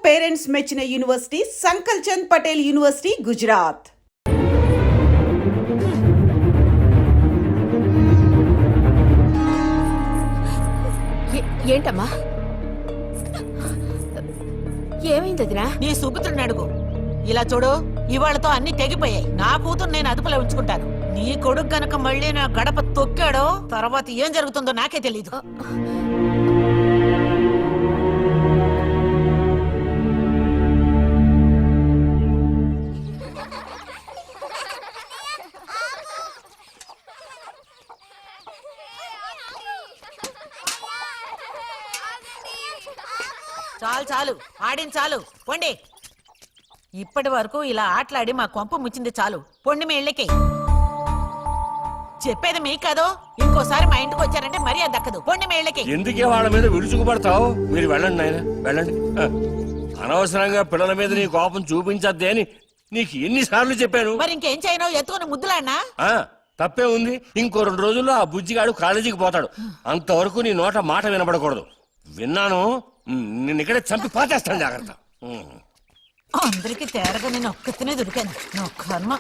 Parents మెచ్చిన university సంకల్ Chand Patel university Gujarat. ఏంటమ్మా ఏమైంది వదినా? నీ సుపుత్రుని అడుగు. ఇలా చూడు, ఇవాళతో అన్ని తెగిపోయాయి. నా కూతురు నేను అదుపులో ఉంచుకుంటాను. నీ కొడుకు గనక మళ్ళీ నా గడప తొక్కాడో తర్వాత ఏం జరుగుతుందో నాకే తెలీదు. చాలు చాలు ఆడించాలు, పొండి. ఇప్పటి వరకు ఇలా ఆటలాడి మా కొంప ముచ్చింది చాలు. పొండి మీ ఇళ్ళకి. చెప్పేది మీ కాదో, ఇంకోసారి మా ఇంటికి వచ్చారంటే మరీ అది దక్కదు. పొండి మీ ఇళ్ళకి. ఎందుకే వాళ్ళ మీద విరుచుకుపడతావు? మీరు వెళ్ళండి నాయన, వెళ్ళండి. అనవసరంగా పిల్లల మీద నీ కోపం చూపించద్దే అని నీకు ఎన్నిసార్లు చెప్పాను. మరి ఇంకేం చేయను? ఎత్తుకుని ముద్దులాడినా తప్పే ఉంది. ఇంకో 2 రోజుల్లో ఆ బుజ్జిగాడు కాలేజీకి పోతాడు. అంతవరకు నీ నోట మాట వినబడకూడదు. విన్నాను, నిన్ను ఇక్కడే చంపి పాతేస్తాను. జాగ్రత్త. అందరికి తేరగా నేను ఒక్కతినే దొరికాను. నా కర్మ.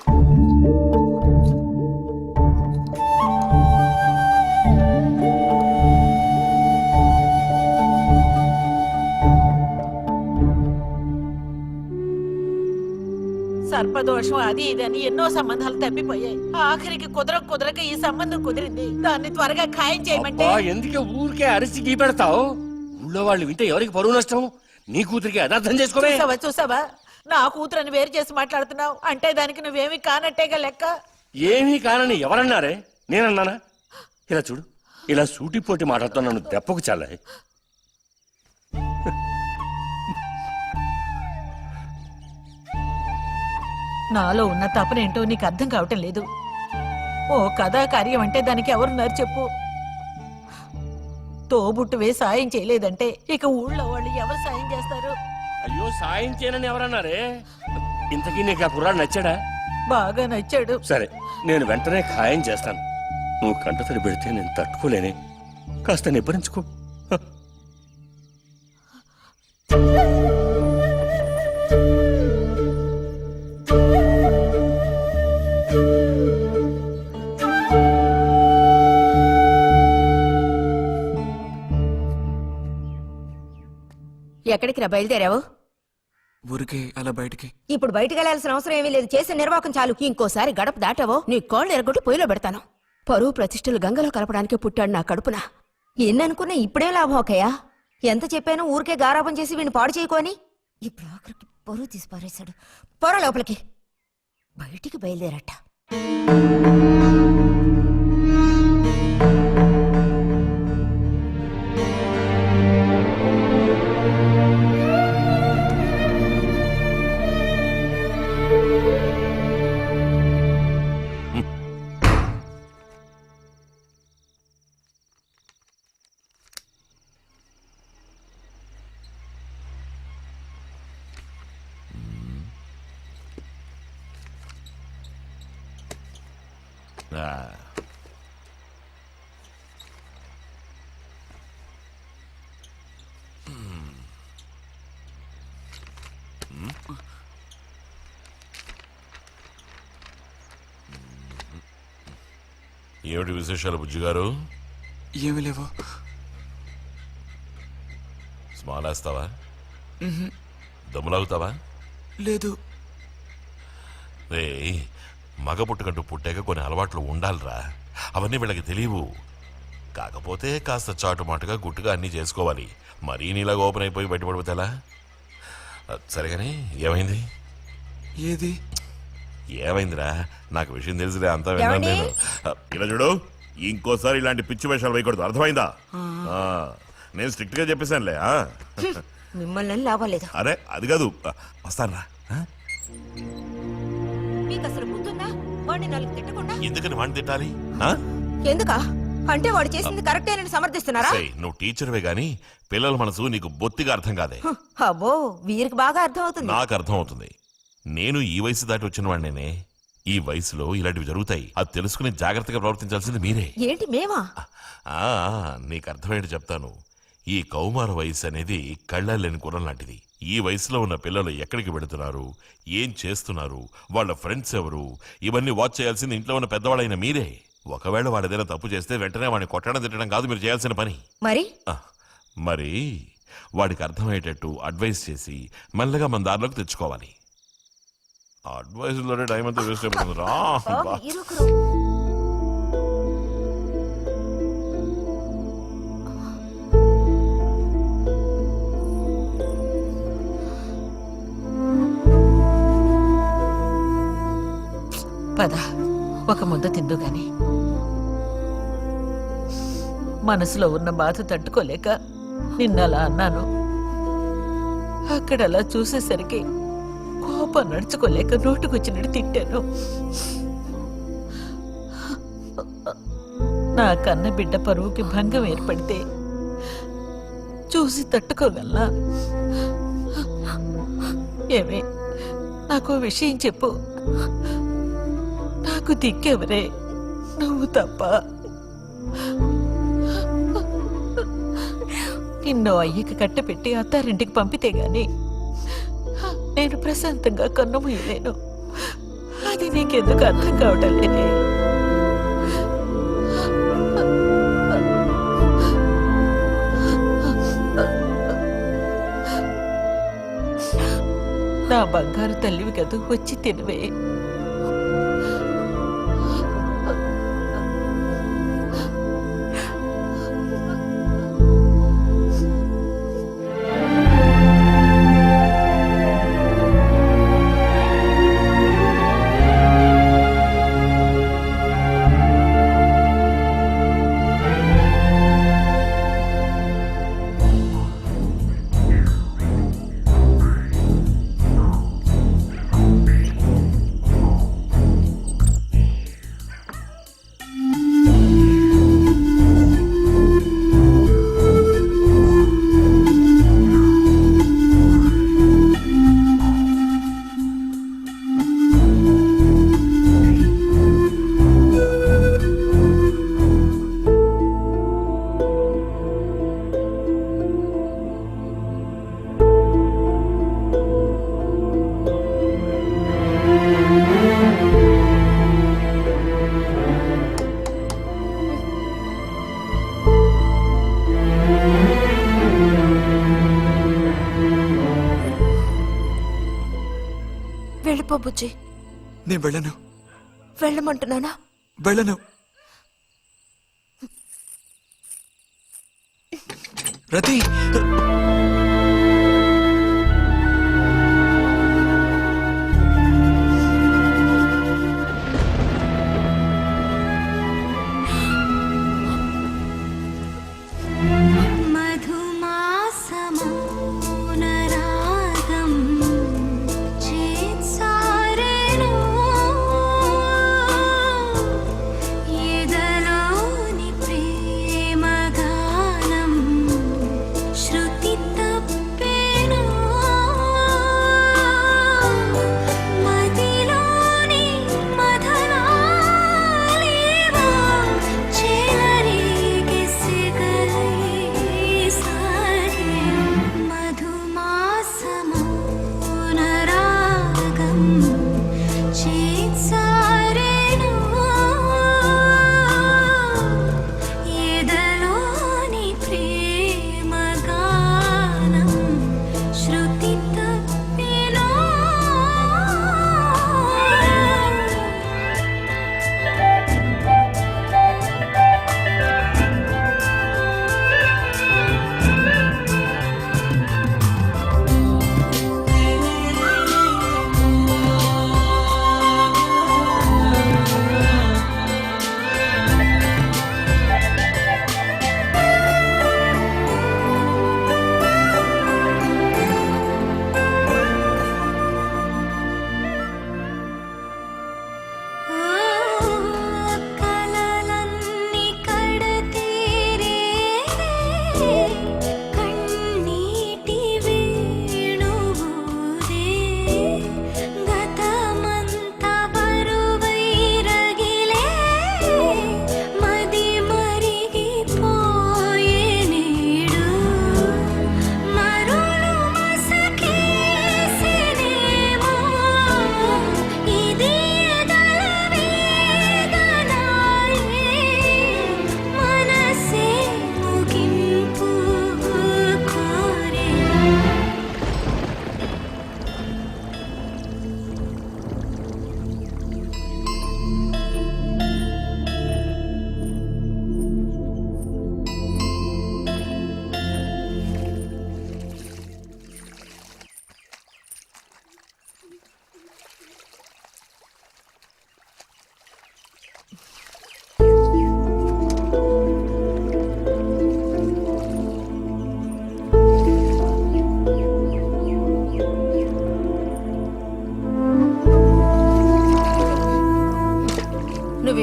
సర్పదోషం అది ఇది అని ఎన్నో సంబంధాలు తప్పిపోయాయి. ఆఖరికి కుదరక ఈ సంబంధం కుదిరింది. దాన్ని త్వరగా ఖాయం చేయమంటే. ఎందుకే ఊరికే అరిసి గీ పెడతావు? ఊళ్ళో వాళ్ళు వింటే ఎవరికి పరువు నష్టం? నీ కూతురికి అదార్థం చేసుకోవే. చూసావా, నా కూతురని వేరు చేసి మాట్లాడుతున్నావు అంటే దానికి నువ్వేమీ కానట్టేగా లెక్క. ఏమీ కానని ఎవరన్నారే? నేనన్నానా? ఇలా చూడు, ఇలా సూటిపోటి మాటలతో నన్ను దెప్పకు చాలే. నాలో ఉన్న తపనేంటో నీకు అర్థం కావటం లేదు. ఓ కథా కార్యం అంటే దానికి ఎవరున్నారు చెప్పు? తోబుట్టువే సాయం చేయలేదంటే ఇక ఊళ్ళో వాళ్ళు ఎవరు సాయం చేస్తారు? అయ్యో, సాయం చేయనని ఎవరన్నారే? ఇంతకీ నీకు ఆ కుర్రాడు నచ్చాడా? బాగా నచ్చాడు. సరే, నేను వెంటనే ఖాయం చేస్తాను. నువ్వు కంటతడి పెడితే నేను తట్టుకోలేనే. కాస్త నిబ్బరించుకో. ఎక్కడికి రా బయలుదేరావు? ఊరికే అలా బయటికి. ఇప్పుడు బయటికి వెళ్లాల్సిన అవసరం ఏమీ లేదు. చేసిన నిర్వాకం చాలు. ఇంకోసారి గడప దాటావో నీ కాళ్ళు ఎరగొట్టి పొయ్యిలో పెడతాను. పరువు ప్రతిష్టలు గంగలో కలపడానికి పుట్టాడు నా కడుపున. ఎన్ననుకున్నా ఇప్పుడే లాభం ఒకయా? ఎంత చెప్పాను ఊరికే గారాబం చేసి వీడిని పాడు చేయకోని. ఇప్పుడు ఆఖరికి పరువు తీసి పారేశాడు. పొర లోపలికి. బయటికి బయలుదేరట. ఏమిటి విశేషాలు బుజ్జిగారు? ఏమి లేవు. స్మాలేస్తావా? దమ్ములాగుతావా? లేదు. రే, మగ పుట్టుకంటూ పుట్టాక కొన్ని అలవాట్లు ఉండాలిరా. అవన్నీ వీళ్ళకి తెలియవు. కాకపోతే కాస్త చాటుమాటుగా గుట్టుగా అన్నీ చేసుకోవాలి. మరీ నీలాగా ఓపెన్ అయిపోయి బయటపడిపోతేలా? సరేగాని ఏమైంది? ఏది ఏమైందిరా? నాకు విషయం తెలిసిలే, అంతా విన్నాను నేను. ఇలా చూడు, ఇంకోసారి ఇలాంటి పిచ్చి వేషాలు వేయకూడదు, అర్థమైందా? నేను స్ట్రిక్ట్ గా చెప్పేశానులే. మిమ్మల్ని లాభలేదు. అరే అది కాదు, వస్తానరా. ఎందుకని వాడిని తిట్టాలి? ఎందుకా? అంటే వాడు చేసింది కరెక్టేనని సమర్థిస్తున్నారా? నువ్వు టీచర్వే గాని పిల్లల మనసు నీకు బొత్తిగా అర్థం కాదే. అబ్బో, వీరికి బాగా అర్థం అవుతుంది. నాకు అర్థం అవుతుంది. నేను ఈ వయసు దాటి వచ్చిన వాడినేనే. ఈ వయసులో ఇలాంటివి జరుగుతాయి. అది తెలుసుకుని జాగ్రత్తగా ప్రవర్తించాల్సింది మీరే. ఏంటి మేమా? నీకు అర్థమయ్యేది చెప్తాను. ఈ కౌమార వయసు అనేది కళ్ళ లేని కుర్రం లాంటిది. ఈ వయసులో ఉన్న పిల్లలు ఎక్కడికి వెళుతున్నారు, ఏం చేస్తున్నారు, వాళ్ళ ఫ్రెండ్స్ ఎవరు, ఇవన్నీ వాచ్ చేయాల్సింది ఇంట్లో ఉన్న పెద్దవాళ్ళైన మీరే. ఒకవేళ వాడు ఏదైనా తప్పు చేస్తే వెంటనే వాడిని కొట్టడం తిట్టడం కాదు మీరు చేయాల్సిన పని. మరి మరి వాడికి అర్థమయ్యేటట్టు అడ్వైస్ చేసి మెల్లగా మన దారిలోకి తెచ్చుకోవాలి. అడ్వైస్లోనే టైం అంతా వేస్ట్ అయిపోతుంది రా. పద ఒక ముద్ద తిందు గాని. మనసులో ఉన్న బాధ తట్టుకోలేక నిన్నలా అన్నాను. అక్కడలా చూసేసరికి కోపం నడుచుకోలేక నోటుకొచ్చినట్టు తిట్టాను. నా కన్న బిడ్డ పరువుకి భంగం ఏర్పడితే చూసి తట్టుకోగలనా? ఏమే నాకు విషయం చెప్పు. నాకు దిక్కెవరే? నువ్వు తప్ప. నిన్నో అయ్యకి కట్టపెట్టి అత్తారింటికి పంపితే గాని నేను ప్రశాంతంగా కన్నుమూయలేను. అది నీకెందుకు అర్థం కావటం లేదే? నా బంగారు తల్లివి కదూ, వచ్చి తినవే. వెళ్ళిపో బుజ్జి. నేను వెళ్ళను. వెళ్ళమంటున్నానా? వెళ్ళను. రతి, శృతి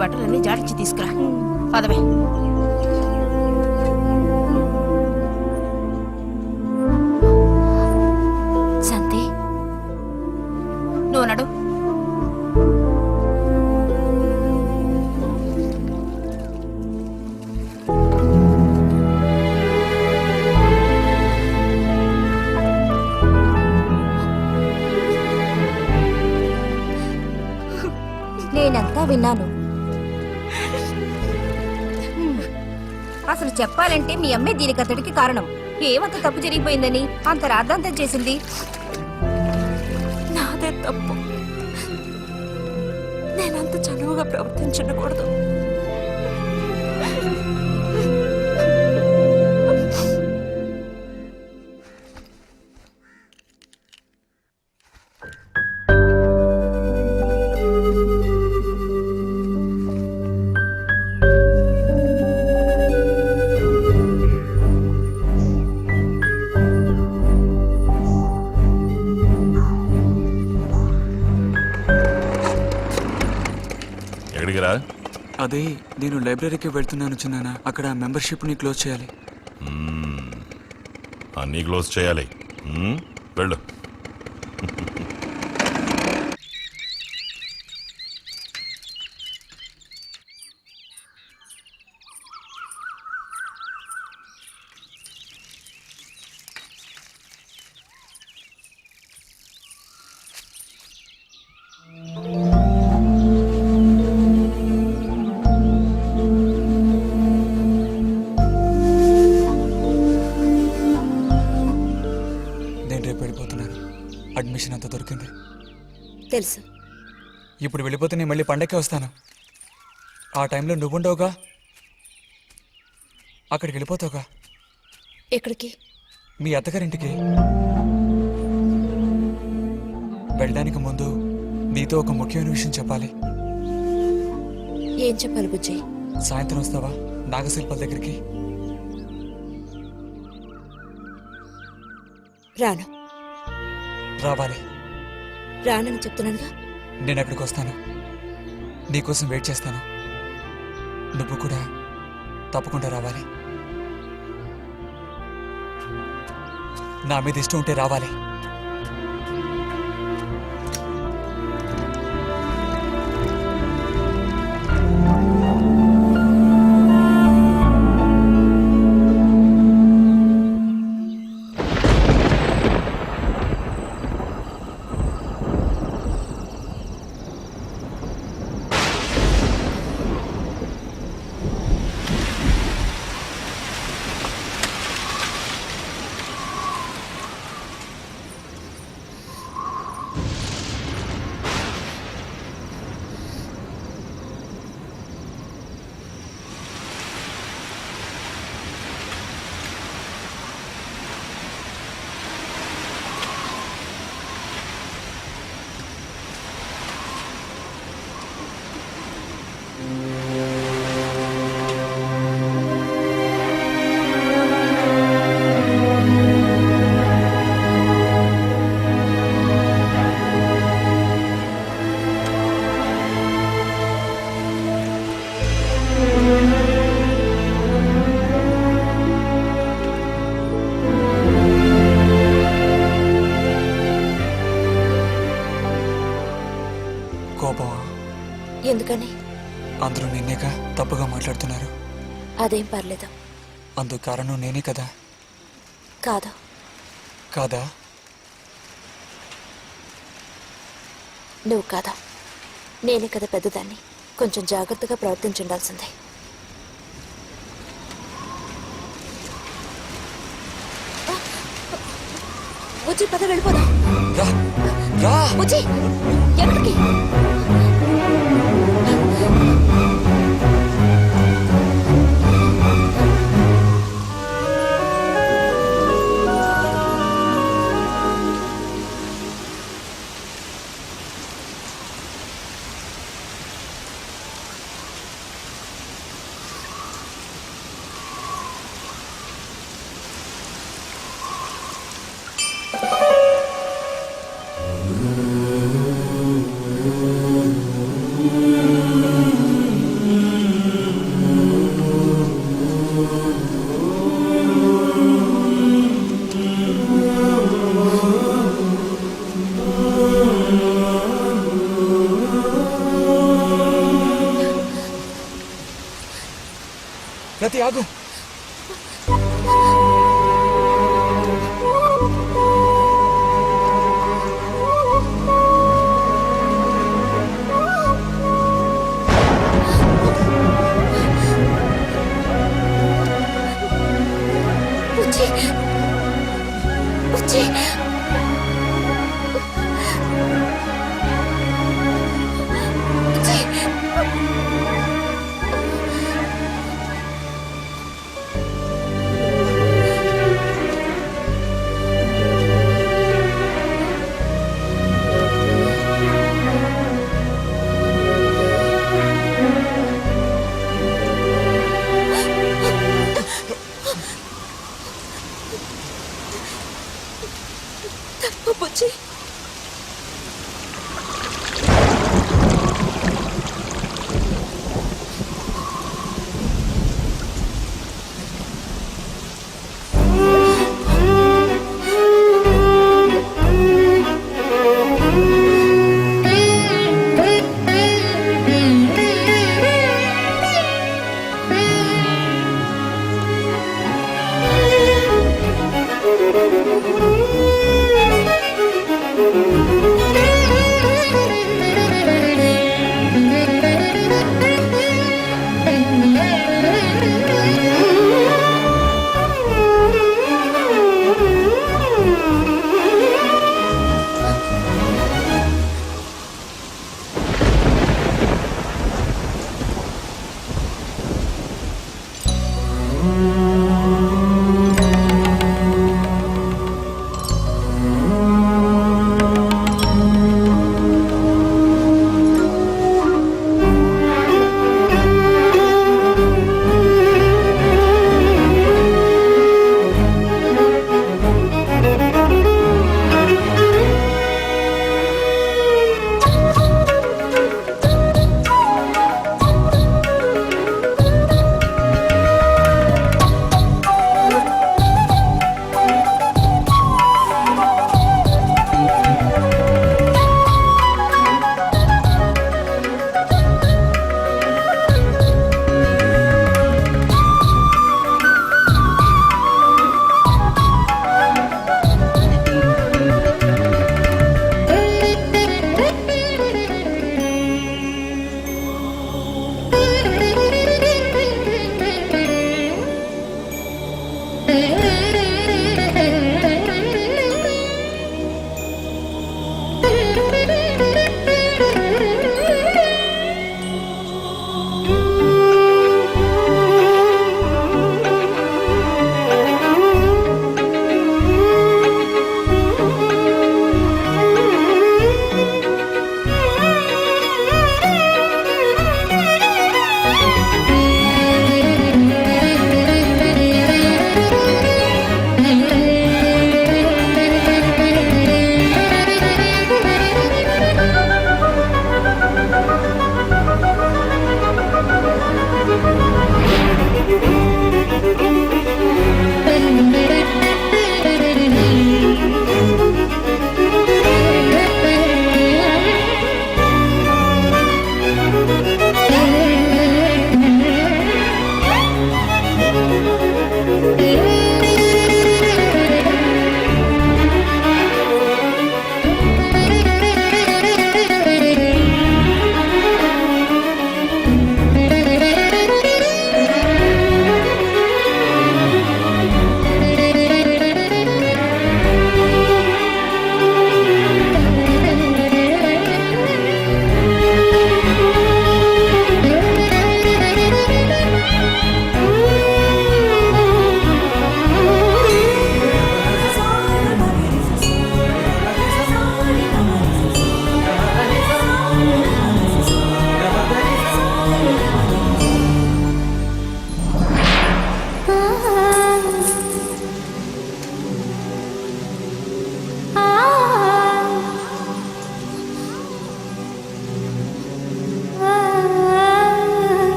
బట్టలన్నీ జాడించి తీసుకురా పదవే. శాంతి, నువ్వు నడు. నేనంతా విన్నాను. అసలు చెప్పాలంటే మీ అమ్మే దీనికి అతడికి కారణం. ఏమంత తప్పు జరిగిపోయిందని అంత రాద్ధాంతం చేసింది? నాదే తప్పు. నేనంత చనువుగా ప్రవర్తించకూడదు. ఎక్కడికి రా? అదే నేను లైబ్రరీకి వెళ్తున్నాను చిన్నానా. అక్కడ మెంబర్షిప్ని క్లోజ్ చేయాలి. అన్నీ క్లోజ్ చేయాలి. వెళ్ళు. నేను రేపు వెళ్ళిపోతున్నాను. అడ్మిషన్ అంతా దొరికింది. తెలుసు. ఇప్పుడు వెళ్ళిపోతే నేను మళ్ళీ పండక్కి వస్తాను. ఆ టైంలో నువ్వుండవుగా, అక్కడికి వెళ్ళిపోతావుగా. ఎక్కడికి? మీ అత్తగారింటికి. వెళ్ళడానికి ముందు నీతో ఒక ముఖ్యమైన విషయం చెప్పాలి. ఏం చెప్పాలి బుజ్జి? సాయంత్రం వస్తావా నాగశిల్పాల దగ్గరికి? రాను. రావాలి. రానని చెప్తున్నానుగా. నేను అక్కడికి వస్తాను. నీకోసం వెయిట్ చేస్తాను. నువ్వు కూడా తప్పకుండా రావాలి. నా మీద ఇష్టం ఉంటే రావాలి. కోపమా? ఎందుకని? అందరూ నిన్నేగా తప్పుగా మాట్లాడుతున్నారు. అదేం పర్లేదు. అందుకు కారణం నేనే కదా. కాదు. కాదా? నువ్వు కాదా, నేనే కదా పెద్దదాన్ని. కొంచెం జాగ్రత్తగా ప్రవర్తించుండాల్సిందే. బుజ్జి పద వెళ్ళిపోదాం. రా రా. బుజ్జి ఎక్కడికి? ఆగు. బుజ్జి బుజ్జి తప్పు బుజ్జి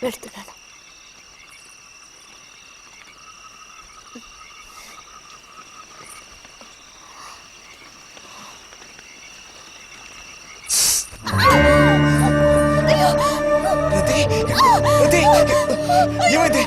వెళ్తున్నాను. రతి రతి ఏమైంది?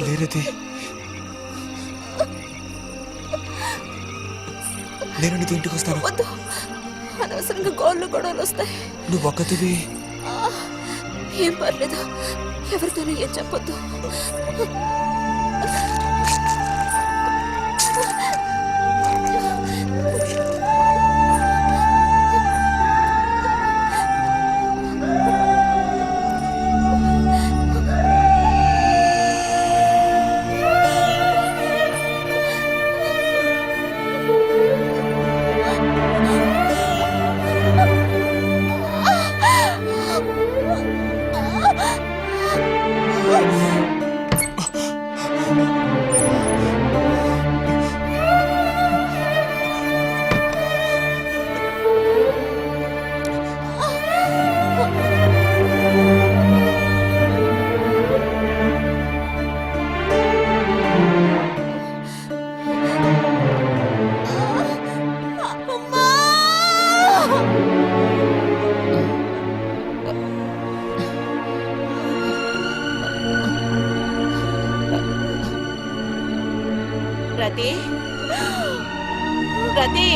లే రతి, నేను నీతో ఇంటికి వస్తాను. వద్దు, అనవసరంగా గోళ్ళు గొడవలు వస్తాయి. నువ్వు ఒక్కతివి. ఏం పర్లేదు, ఎవరితోనూ ఏం చెప్పొద్దు. రతి రతి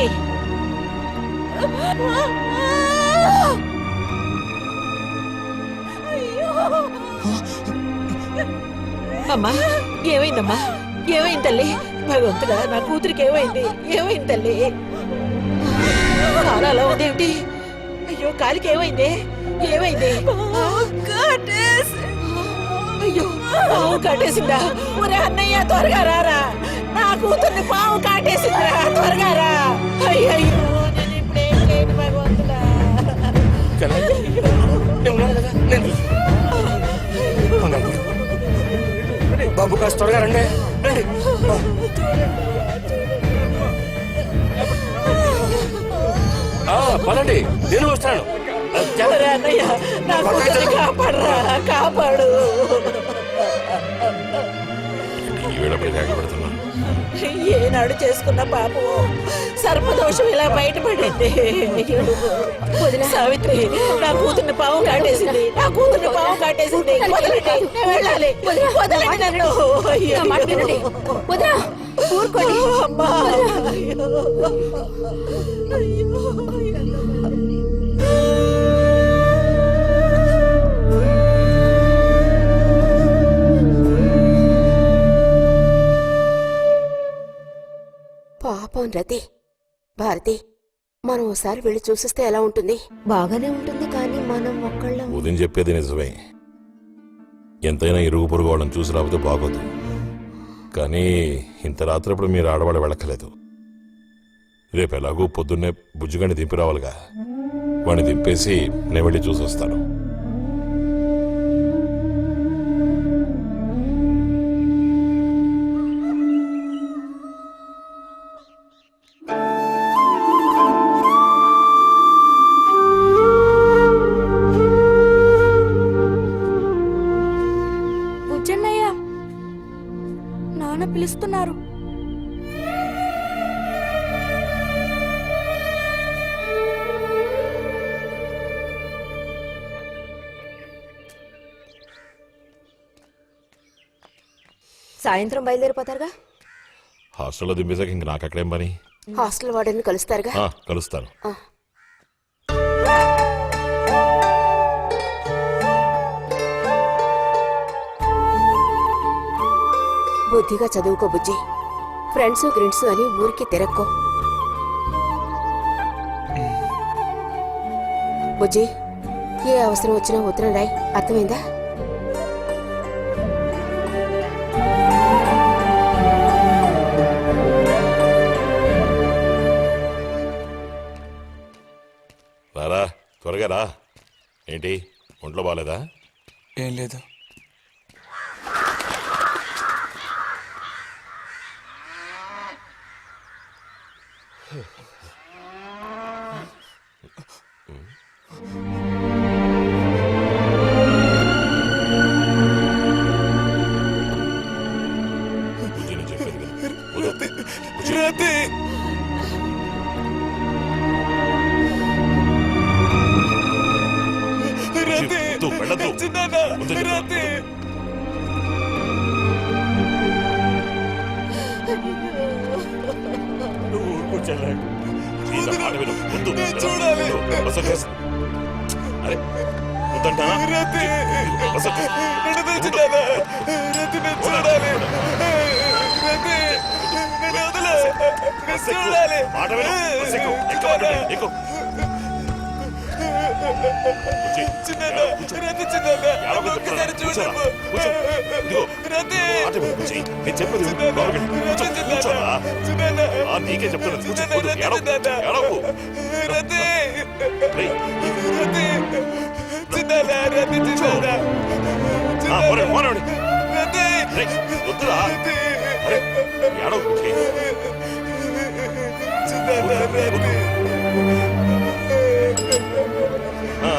అమ్మా, ఏమైందమ్మా? ఏమైంది తల్లి? భగవంతుడా, నా కూతురికి ఏమైంది? ఏమైంది తల్లి? కాలు అలా ఉందేమిటి? అయ్యో, కాలికి ఏమైంది? ఏమైంది? అయ్యో, పాము కాటేసిందా? ఒరే అన్నయ్య, త్వరగా రారా, నా కూతుర్ని పాము కాటేసిందిరా, త్వరగా రా. అయ్యో, నేను ఇప్పుడేం చేయను భగవంతుడా. బాబు కాస్త త్వరగా రండి. పదండి, నేను వస్తాను. ఒరే అన్నయ్య, నా కూతుర్ని కాపాడరా, కాపాడు. ఏనాడు చేసుకున్న పాపం సర్పదోషం ఇలా బయటపడింది. వదిన సావిత్రి, నా కూతుర్ని పాము కాటేసింది, నా కూతుర్ని పాము కాటేసింది. వదలండి, నేను వెళ్ళాలి. వదలండి నన్ను. నా మాట వినండి. వదినా, ఊరుకోండి. అమ్మా, అయ్యో. అయ్యో. పాపం రతి. భారతి, మనం ఓసారి వెళ్ళి చూసిస్తే ఎలా ఉంటుంది? బాగానే ఉంటుంది, కానీ మనం ఒక్కళ్ళం. ఉదయం చెప్పేది నిజమే. ఎంతైనా ఇరుగు పొరుగు వాళ్ళని చూసి రాకపోతే బాగోదు. కానీ ఇంత రాత్రప్పుడు మీరు ఆడవాళ్ళు వెళ్ళక్కలేదు. రేపు ఎలాగూ పొద్దున్నే బుజ్జిగాని దింపి రావాలిగా. వాడిని దింపేసి నేను వెళ్ళి చూసి వస్తాను. బుజ్జన్నయ్య, నాన్న పిలుస్తున్నారు. సాయంత్రం బయలుదేరిపోతారుగా. హాస్టల్లో దింపేసాక ఇంక నాకు అక్కడేం పని? హాస్టల్ వార్డెన్ కలుస్తారుగా. కలుస్తాను. బుద్ధిగా చదువుకో బుజ్జి. ఫ్రెండ్స్ గ్రిండ్స్ అని ఊరికి తిరక్కో. బుజ్జి, ఏ అవసరం వచ్చినా ఉత్తరం రాయి, అర్థమైందా? త్వరగా రా. ఏంటి ఒంట్లో బాగాలేదా? ఏం లేదు. బుజ్జి నేను చెప్పేది విను. వద్దు. బుజ్జి. బుజ్జి, వద్దు, వెళ్ళొద్దు. వద్దు. నువ్వు ఊరుకో చెల్లె. ఈ నా మాట విను. వద్దు. వద్దు. బస్ ఎక్కేసి. అరే వద్దంటానా? బస్ ఎక్కేసి. బస్ ఎక్కు. మాట విను. బస్ ఎక్కు. ఎక్కు. ఎక్కు. బుజ్జి, కూర్చో. ఏడవకు చెప్తున్నాను. కూర్చోరా. కూర్చో. ఇదిగో. మాట విను బుజ్జి. నేను చెప్పేది విను. లోపలికి వెళ్ళు. కూర్చో. కూర్చోరా. నీకే చెప్తున్నాను. కూర్చో. వద్దు. ఏడవకు. ఏడవకు. రేయ్. కూర్చో. పోరాడు. రేయ్, వద్దురా. అరే, ఏడవకు బుజ్జి. వద్దు. ఆ.